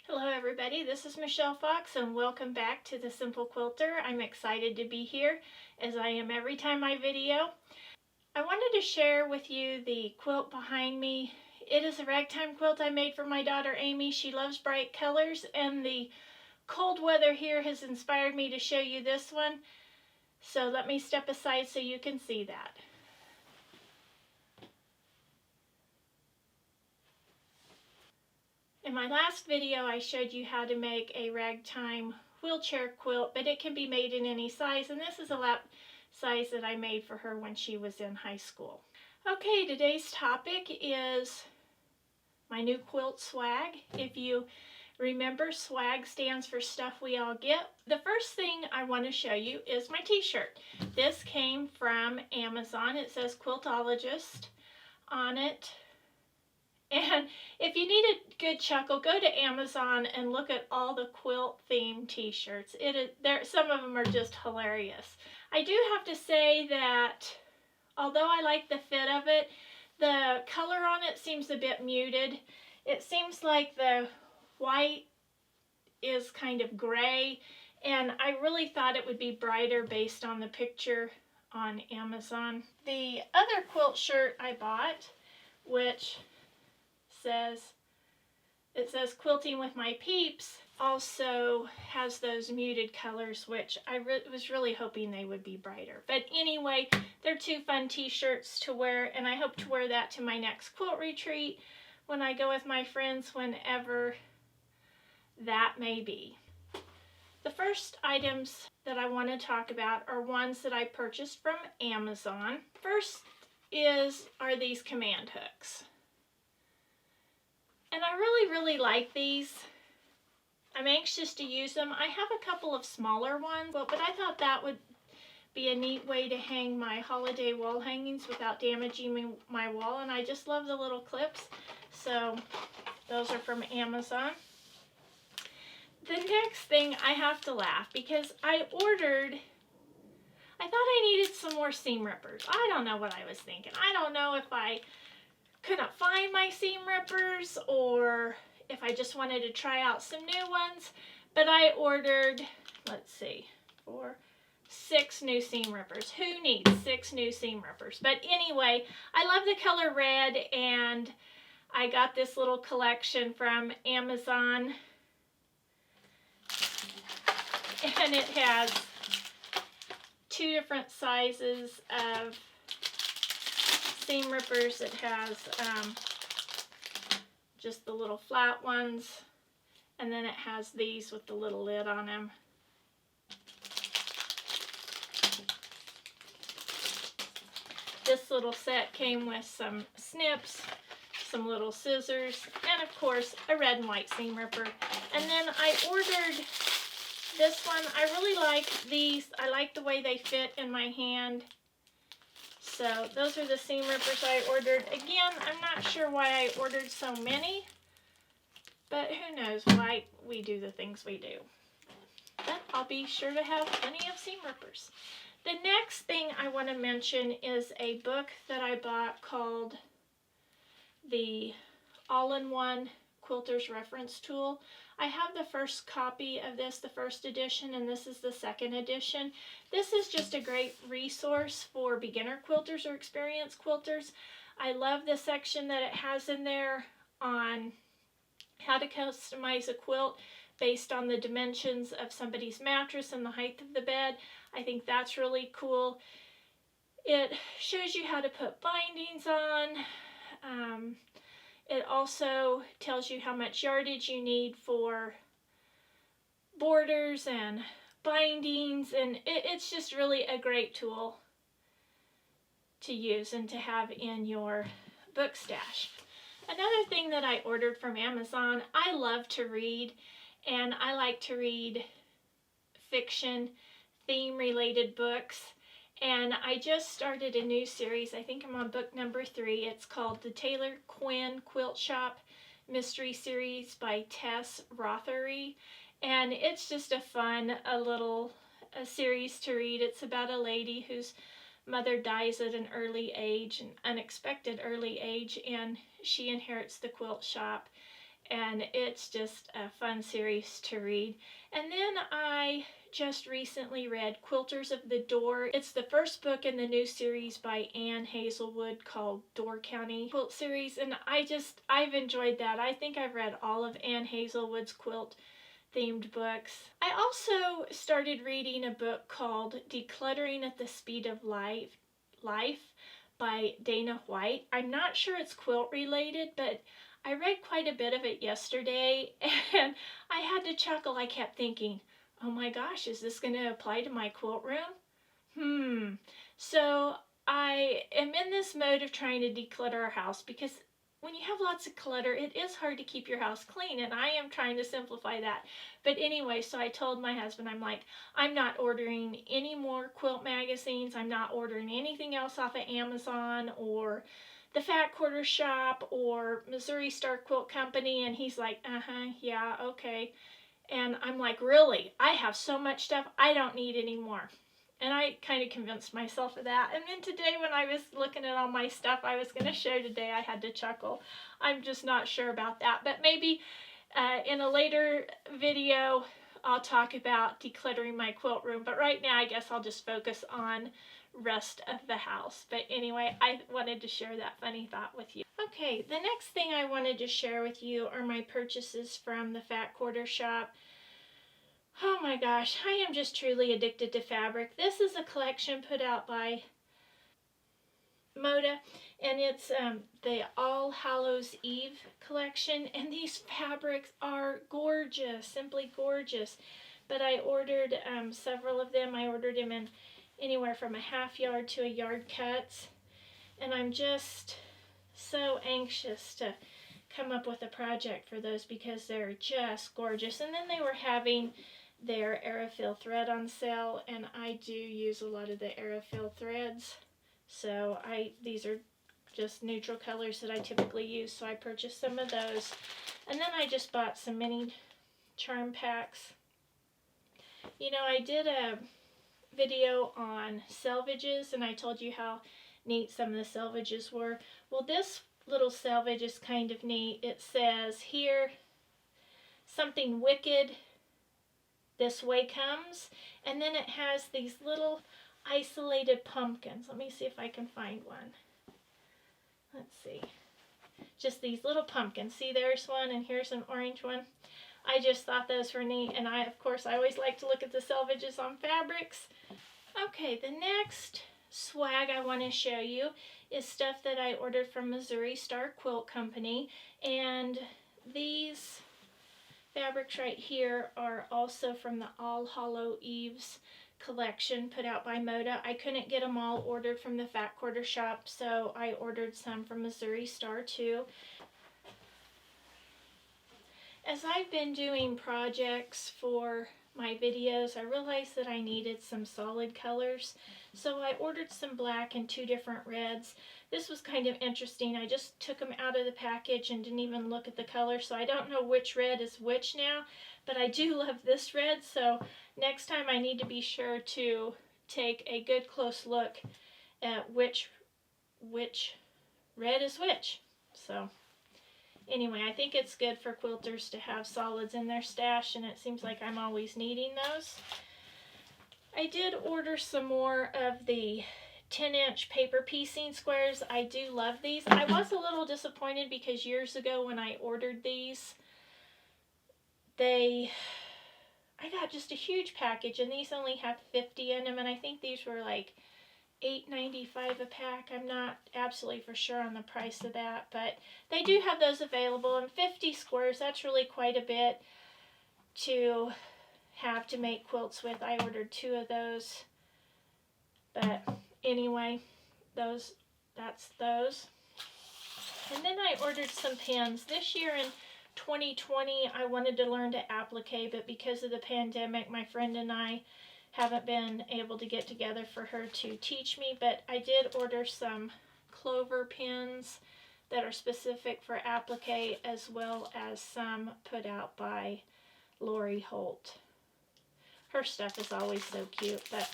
Hello everybody, this is Michelle Fox and welcome back to The Simple Quilter. I'm excited to be here as I am every time I video. I wanted to share with you the quilt behind me. It is a ragtime quilt I made for my daughter Amy. She loves bright colors and the cold weather here has inspired me to show you this one. So let me step aside so you can see that. In my last video, I showed you how to make a ragtime wheelchair quilt, but it can be made in any size, and this is a lap size that I made for her when she was in high school. Okay, today's topic is my new quilt swag. If you remember, swag stands for stuff we all get. The first thing I want to show you is my t-shirt. This came from Amazon. It says Quiltologist on it. And if you need a good chuckle, go to Amazon and look at all the quilt themed t-shirts. Some of them are just hilarious. I do have to say that although I like the fit of it, the color on it seems a bit muted. It seems like the white is kind of gray, and I really thought it would be brighter based on the picture on Amazon. The other quilt shirt I bought, which it says Quilting with My Peeps, also has those muted colors, which I was really hoping they would be brighter. But anyway, they're two fun t-shirts to wear, and I hope to wear that to my next quilt retreat when I go with my friends, whenever that may be. The first items that I want to talk about are ones that I purchased from Amazon. First are these command hooks. And I really like these. I'm anxious to use them. I have a couple of smaller ones, but I thought that would be a neat way to hang my holiday wall hangings without damaging my wall, and I just love the little clips. So those are from Amazon. The next thing, I have to laugh because I thought I needed some more seam rippers. I don't know what I was thinking. I don't know if I couldn't find my seam rippers or if I just wanted to try out some new ones, but I ordered, let's see, 6 new seam rippers. Who needs 6 new seam rippers? But anyway, I love the color red, and I got this little collection from Amazon, and it has 2 different sizes of seam rippers. It has just the little flat ones, and then it has these with the little lid on them. This little set came with some snips, some little scissors, and of course a red and white seam ripper. And then I ordered this one. I really like these. I like the way they fit in my hand. So those are the seam rippers I ordered. Again, I'm not sure why I ordered so many, but who knows why we do the things we do. But I'll be sure to have plenty of seam rippers. The next thing I want to mention is a book that I bought called the All-in-One Quilter's Reference Tool. I have the first copy of this, the first edition, and this is the second edition. This is just a great resource for beginner quilters or experienced quilters. I love the section that it has in there on how to customize a quilt based on the dimensions of somebody's mattress and the height of the bed. I think that's really cool. It shows you how to put bindings on. It also tells you how much yardage you need for borders and bindings, and it's just really a great tool to use and to have in your book stash. Another thing that I ordered from Amazon, I love to read, and I like to read fiction, theme-related books. And I just started a new series. I think I'm on book number 3. It's called the Taylor Quinn Quilt Shop Mystery Series by Tess Rothery. And it's just a series to read. It's about a lady whose mother dies at an unexpected early age, and she inherits the quilt shop. and it's just a fun series to read. And then I just recently read Quilters of the Door. It's the first book in the new series by Anne Hazelwood called Door County Quilt Series, and I've enjoyed that. I think I've read all of Anne Hazelwood's quilt themed books. I also started reading a book called Decluttering at the Speed of Life by Dana White. I'm not sure it's quilt related, but I read quite a bit of it yesterday and I had to chuckle. I kept thinking, oh my gosh, is this going to apply to my quilt room? So I am in this mode of trying to declutter our house, because when you have lots of clutter, it is hard to keep your house clean, and I am trying to simplify that. But anyway, so I told my husband, I'm like, I'm not ordering any more quilt magazines. I'm not ordering anything else off of Amazon or the Fat Quarter Shop or Missouri Star Quilt Company. And he's like, yeah, okay. And I'm like, really? I have so much stuff. I don't need any more. And I kind of convinced myself of that. And then today when I was looking at all my stuff I was going to show today, I had to chuckle. I'm just not sure about that. But maybe in a later video I'll talk about decluttering my quilt room. But right now I guess I'll just focus on rest of the house. But anyway, I wanted to share that funny thought with you. Okay, the next thing I wanted to share with you are my purchases from the Fat Quarter Shop. Oh my gosh, I am just truly addicted to fabric. This is a collection put out by Moda, and it's the All Hallows Eve collection, and these fabrics are gorgeous, simply gorgeous. But I ordered several of them. I ordered them in anywhere from a half yard to a yard cuts, and I'm just so anxious to come up with a project for those because they're just gorgeous. And then they were having their Aerofill thread on sale, and I do use a lot of the Aerofill threads, so these are just neutral colors that I typically use, so I purchased some of those. And then I just bought some mini charm packs. You know, I did a video on selvages, and I told you how neat some of the selvages were. Well, this little selvage is kind of neat. It says here, something wicked this way comes, and then it has these little isolated pumpkins. Let me see if I can find one. Let's see. Just these little pumpkins. See, there's one, and here's an orange one. I just thought those were neat, and of course, I always like to look at the selvages on fabrics. Okay, the next swag I want to show you is stuff that I ordered from Missouri Star Quilt Company, and these fabrics right here are also from the All Hallow Eves collection put out by Moda. I couldn't get them all ordered from the Fat Quarter Shop, so I ordered some from Missouri Star too. As I've been doing projects for my videos, I realized that I needed some solid colors, so I ordered some black and 2 different reds. This was kind of interesting. I just took them out of the package and didn't even look at the color, so I don't know which red is which now, but I do love this red, so next time I need to be sure to take a good close look at which red is which. So anyway, I think it's good for quilters to have solids in their stash, and it seems like I'm always needing those. I did order some more of the 10-inch paper piecing squares. I do love these. I was a little disappointed because years ago when I ordered these, I got just a huge package, and these only have 50 in them, and I think these were like $8.95 a pack. I'm not absolutely for sure on the price of that, but they do have those available, and 50 squares, that's really quite a bit to have to make quilts with. I ordered 2 of those, but anyway, that's those. And then I ordered some pins. This year in 2020, I wanted to learn to applique, but because of the pandemic, my friend and I haven't been able to get together for her to teach me, but I did order some clover pins that are specific for applique, as well as some put out by Lori Holt. Her stuff is always so cute, but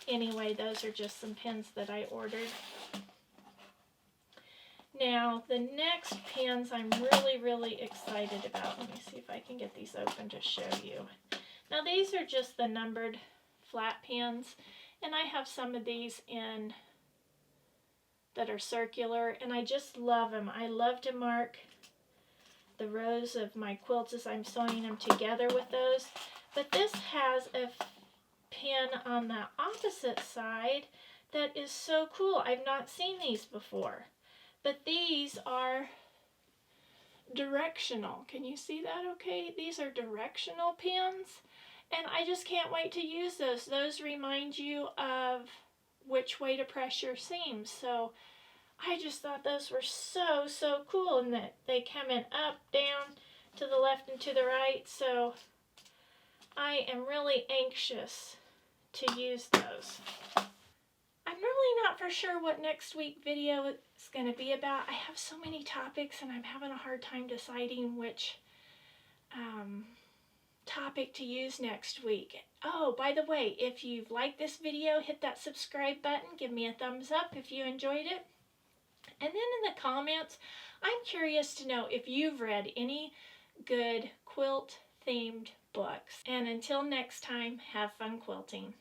anyway, those are just some pins that I ordered. Now, the next pins I'm really, really excited about. Let me see if I can get these open to show you. Now, these are just the numbered flat pins, and I have some of these in that are circular, and I just love them. I love to mark the rows of my quilts as I'm sewing them together with those. But this has a pin on the opposite side that is so cool. I've not seen these before. But these are directional. Can you see that okay? These are directional pins. And I just can't wait to use those. Those remind you of which way to press your seams. So I just thought those were so, so cool, and that they come in up, down, to the left and to the right. So I am really anxious to use those. I'm really not for sure what next week video is going to be about. I have so many topics and I'm having a hard time deciding which topic to use next week. Oh, by the way, if you've liked this video, hit that subscribe button. Give me a thumbs up if you enjoyed it. And then in the comments, I'm curious to know if you've read any good quilt-themed books. And until next time, have fun quilting.